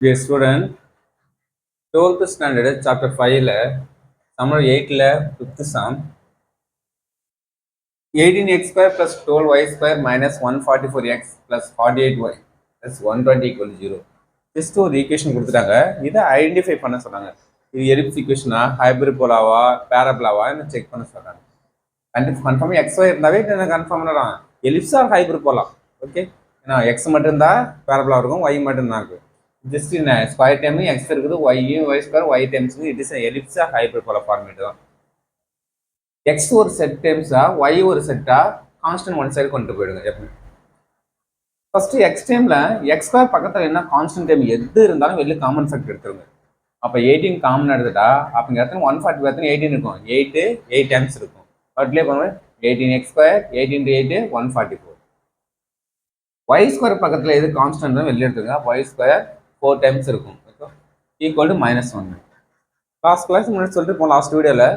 Dear student, 12th standard chapter 5 summer 8 fifth sum 18x square plus 12y square minus 144x plus 48y plus 120 equal to 0. Just ஒரு equation கொடுத்துட்டாங்க. இதை identify பண்ண சொன்னாங்க. இது ellipse ஈக்குவேஷனா ஹைபர்போலாவா பேரபோலாவான்னு check பண்ண சொல்றாங்க. Confirm X Y இருந்தாவே confirm பண்ணலாம். Ellipse or hyperbola. ஓகே, ஏன்னா எக்ஸ் மட்டும் இருந்தா பேரபோலா இருக்கும், ஒய் மட்டும் தான் இருக்கு. ஜஸ்ட் இந்த ஸ்கொயர் டைம் எக்ஸ் இருக்குது, ஒய்யும் y square y times it is எலிப்ஸா ஹைபர்போலா ஃபார்மேட் தான். எக்ஸ் ஒரு செட் டைம்ஸா ஒய் ஒரு செட்டா கான்ஸ்டன்ட் ஒன் சைடு கொண்டு போயிடுங்க எப்பவுமே. ஃபர்ஸ்ட் எக்ஸ் டைம்ல எக்ஸ் ஸ்கொயர் பக்கத்தில் என்ன கான்ஸ்டன்ட் டைம் எது இருந்தாலும் வெளியே காமன் ஃபேக்டர் எடுத்துருங்க. அப்போ 18 காமன் எடுத்துட்டா அப்போ இங்கே எத்தனை 140 எத்தனை 18 இருக்கும், 8 டைம்ஸ் இருக்கும். அதுலேயே பண்ணுவேன் 18x ஸ்கொயர் 18 8 144. ஒய் ஸ்கொயர் பக்கத்தில் எது கான்ஸ்டன்ட் வெளியே எடுத்துருங்க. ஒய் ஸ்கொயர் 4 டைம்ஸ் இருக்கும், ஈக்குவல் டு -1. லாஸ்ட் கிளாஸ் முன்னாடி சொல்லிட்டு போன லாஸ்ட் வீடியோவில்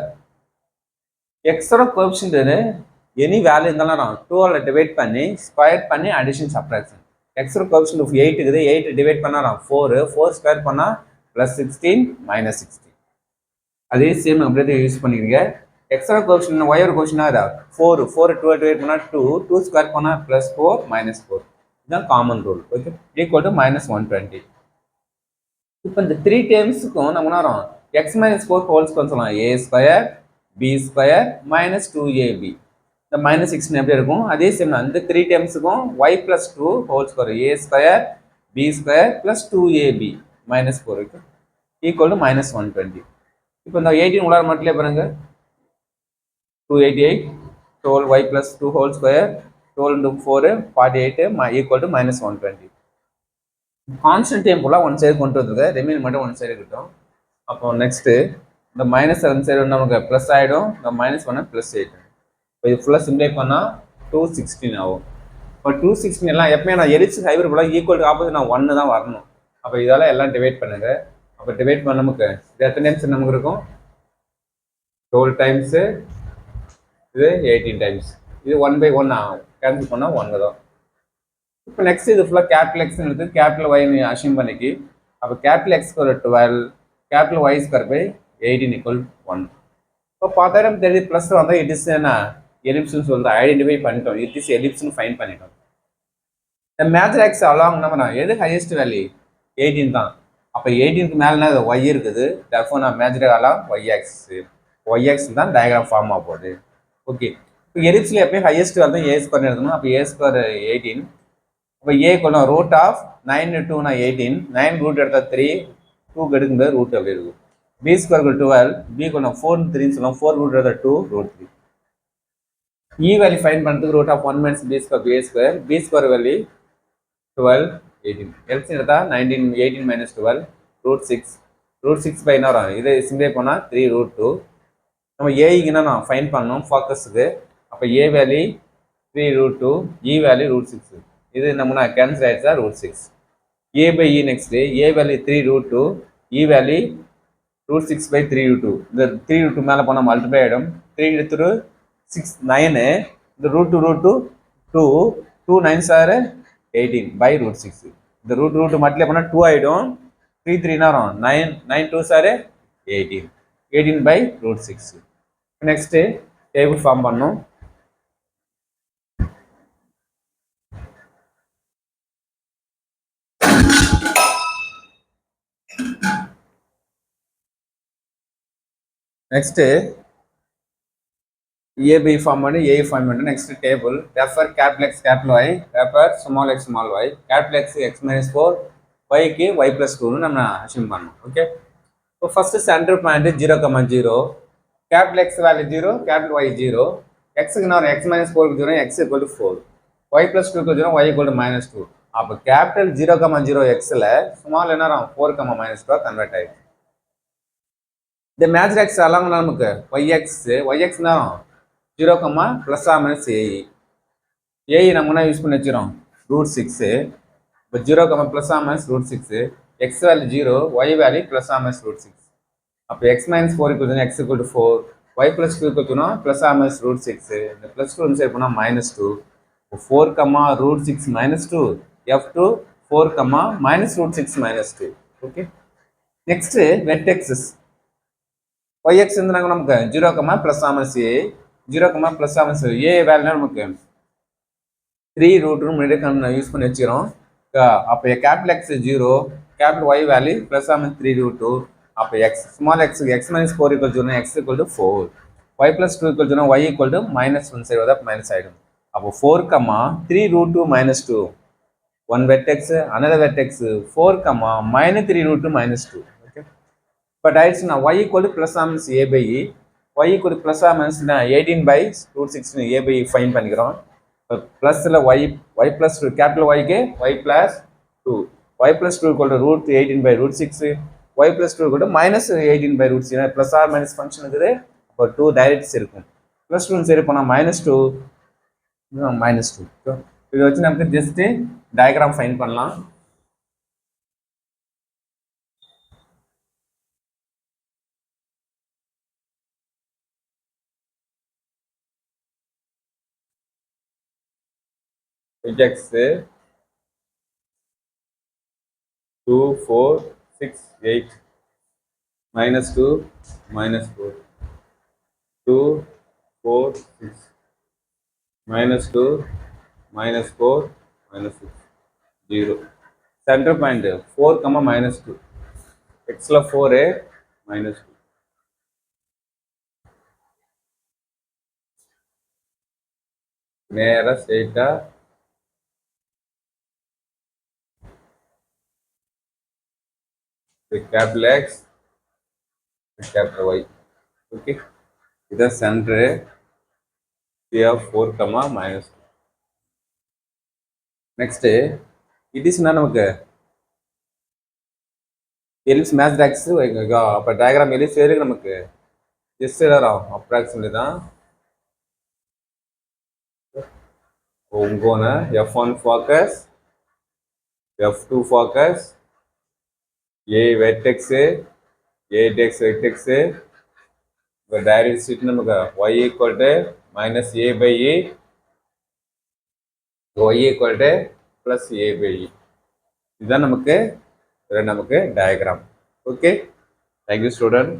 எக்ஸோட கோஎஃபிஷியன்ட் எனி வேல்யூ இருந்தாலும் 2ஆல் டிவைட் பண்ணி ஸ்கொயர் பண்ணி அடிஷன் சப்ட்ராக்ஷன். எக்ஸோட கோஎஃபிஷியன்ட் 8 இருக்குது, 8 டிவைட் பண்ணால் 4 ஸ்கொயர் பண்ணால் +16 -16. அதே சேம் அப்படியே யூஸ் பண்ணிக்கிறீங்க. எக்ஸோட கோஎஃபிஷியன்ட் ஒயோட கோஎஃபிஷியன்ட் 4 2 டிவைட் பண்ணால் 2 ஸ்கொயர் பண்ணால் +4 -4. இதுதான் common rule. Okay, equal to -120. இப்போ இந்த 3 டைம்ஸுக்கும் நம்ம என்ன எக்ஸ் -4 ஹோல் ஸ்கொயர் சொல்லலாம். a square b square -2ab. இந்த -16 எப்படி இருக்கும், அதே சேம் தான் இந்த 3 டைம்ஸுக்கும் y + 2 whole square a square b square +2ab -4 இருக்கு, ஈக்குவல் டு -120. இப்போ இந்த 18 உள்ளார மட்டும் பாருங்க, 288 12y + 2 whole square 12 × 4 48 equal to -120. Constant time ஃபுல்லாக ஒன் சைடு கொண்டு வந்துருங்க, ரெமைன் மட்டும் ஒன் சைடு இருக்கட்டும். அப்போ நெக்ஸ்ட்டு இந்த -7 சைடு நமக்கு ப்ளஸ் ஆகிடும், இந்த -1 +8. இப்போ இது ஃபுல்லாக சிம்ப்ளை பண்ணால் 216 ஆகும். இப்போ 216 எல்லாம் எப்பவுமே நான் ellipse hyperbola equal to opposite நான் 1 தான் வரணும். அப்போ இதால் எல்லாம் டிவைட் பண்ணுங்க. அப்போ டிவைட் பண்ண நமக்கு இது எத்தனை டைம்ஸ் நமக்கு இருக்கும், 12 டைம்ஸு, இது 18 டைம்ஸ். இது 1/1 ஆகும், கேன்சல் பண்ணால் 1 தான். இப்போ நெக்ஸ்ட் இது ஃபுல்லாக கேபிட்டல் எக்ஸ் எடுத்து கேபிட்டல் ஒய் அசியூம் பண்ணிக்கி. அப்போ capital X square 12 capital Y square by 18 = 1. இப்போ பார்த்தாலும் தெரியுது ப்ளஸ் வந்தால் இட் இஸ் என்ன எலிப்ஸ்னு சொல்லிட்டு ஐடென்டிஃபை பண்ணிட்டோம், இட் இஸ் எலிப்ஸ்னு ஃபைன் பண்ணிட்டோம். இந்த மேஜர் எக்ஸ் அலாங் நம்ம எது ஹையஸ்ட் வேல்யூ 18 தான். அப்போ 18க்கு மேலே ஒய் இருக்குது, தர்ஃபோர் நான் மேஜர் அலாங் ஒய்எக்ஸ் தான் டயக்ராம் ஃபார்ம் ஆக போகுது. ஓகே, இப்போ எலிப்ஸில் எப்பயும் ஹையஸ்ட் வேல்யூ a ஸ்கொயர் எடுக்கணும். அப்போ a ஸ்கொயர் 18. இப்போ a கொள்ளும் √9 × 2 18, 9 ரூட் எடுத்தால் 3, 2 எடுக்கும்போது ரூட் அப்படி இருக்கும். b ஸ்கொயர் 12, b கொள்ளும் 4 3 சொல்லலாம், 4 ரூட் எடுத்தால் 2 √3. e வேல்யூ ஃபைன் பண்ணுறதுக்கு √1 - b square a square, b square value 12 18. LC எடுத்தால் 19 18 - 12 √6. √6 பை என்ன வரும், இதை சிம்ப்ளை பண்ணால் 3 √2. நம்ம ஏக்குன்னா நான் ஃபைன் பண்ணணும் ஃபோக்கஸுக்கு. அப்போ a வேல்யூ 3 √2, e வேல்யூ √6. இது நம்ம கேன்சல் ஆயிடுச்சா √6. a/e next a value 3 √2, e value √6/3 √2. இந்த 3 √2 மேலே போனால் மல்டிப்ளை ஆகிடும். 3 × 6 9, இந்த √2 2 9s are 18/√6. இந்த √2 மல்டிப்ளை பண்ணால் 2 ஆகிடும். 3 3 வரும் 9 9 2s are 18 18/√6. Next table form பண்ணணும். நெக்ஸ்ட் ab ஃபார்ம் பண்ணி a ஃபார்ம் பண்ணி next table refer capital X capital Y, refer small X small Y. Capital X x -4, ஒய்க்கு y + 2ன்னு நம்ம அசியூம் பண்ணணும். ஓகே, இப்போ first center point 0,0, capital X value 0, capital Y 0. எக்ஸுக்கு நான் x -4க்கு 0, x = 4, y + 2க்கு 0, y = -2. அப்போ capital 0,0 எக்ஸில் small என்ன 4, -2 கன்வெர்ட் ஆகிடும். இந்த மேஜர் எக்ஸ் எல்லாம் நமக்கு ஒய்எக்ஸ் நேரம் 0, ± ஏஇ. ஏஇ நம்ம என்ன யூஸ் பண்ணி வச்சுக்கிறோம் √6. இப்போ 0, ± √6, எக்ஸ் வேல்யூ 0, ஒய் வேல்யூ ± √6. அப்போ x -4 = x = 4, y + 2 = ± √6. இந்த +2 சைட் போனால் -2. 4, √6 - 2, f2 4, -√6 - 2. ஓகே. நெக்ஸ்ட் வெர்டெக்ஸஸ் yx வந்து நமக்கு 0, plus or minus a 0, plus or minus a value நமக்கு 3 ரூட் முன்னாடி யூஸ் பண்ணி வச்சுக்கிறோம். அப்போ capital X 0, capital Y value plus or minus 3 root 2. அப்போ X small X X minus 4 equal to X equal to 4, Y plus 2 equal to Y equal to -1 side வந்து minus ஆகிடும். அப்போ 4, 3 root 2 -2, one vertex, another vertex 4, -3 root 2 -2. Okay. But ஆயிடுச்சுன்னா y equal to plus or minus a by e, y equal to plus or minus 18 by root 16 a by e fine பண்ணிக்கிறோம். இப்போ ப்ளஸில் y plus 2 capital yக்கு y plus 2, y plus 2 equal to root 18 by root 6, y plus 2 equal to minus 18 by root 6. Plus or minus function இருக்குது. இப்போ 2 directs இருக்கும். Plus 2 சரி போனால் -2 -2. இதை வச்சு நமக்கு ஜஸ்ட் டயக்ராம் ஃபைன் பண்ணலாம். x 2 4 6 8 -2 -4 2 4 6 -2 -4 -6 0. சென்டர் பாயிண்ட் 4, -2, xல 4 -2. நேரா ஸ்ட்ரெயிட்டா capital X, capital Y. Okay, இதான் center of 4, -2. Next it is நமக்கு எலிப்ஸ் மேட்ச் டாக்ஸ் அப்போ டயக்ராம் எலிப்ஸ் வேறு நமக்கு ஜஸ்ட் ஆகும் அப்ராக்சிமேட்லி தான். உங்கோன F1 focus, F2 focus, A vertex, A dex vertex. இப்போ டைரக்ட் ஸ்ட்ரீட் நமக்கு y equal to -a by e, y equal to plus a by e. இதுதான் நமக்கு டயக்ராம். Okay, thank you student.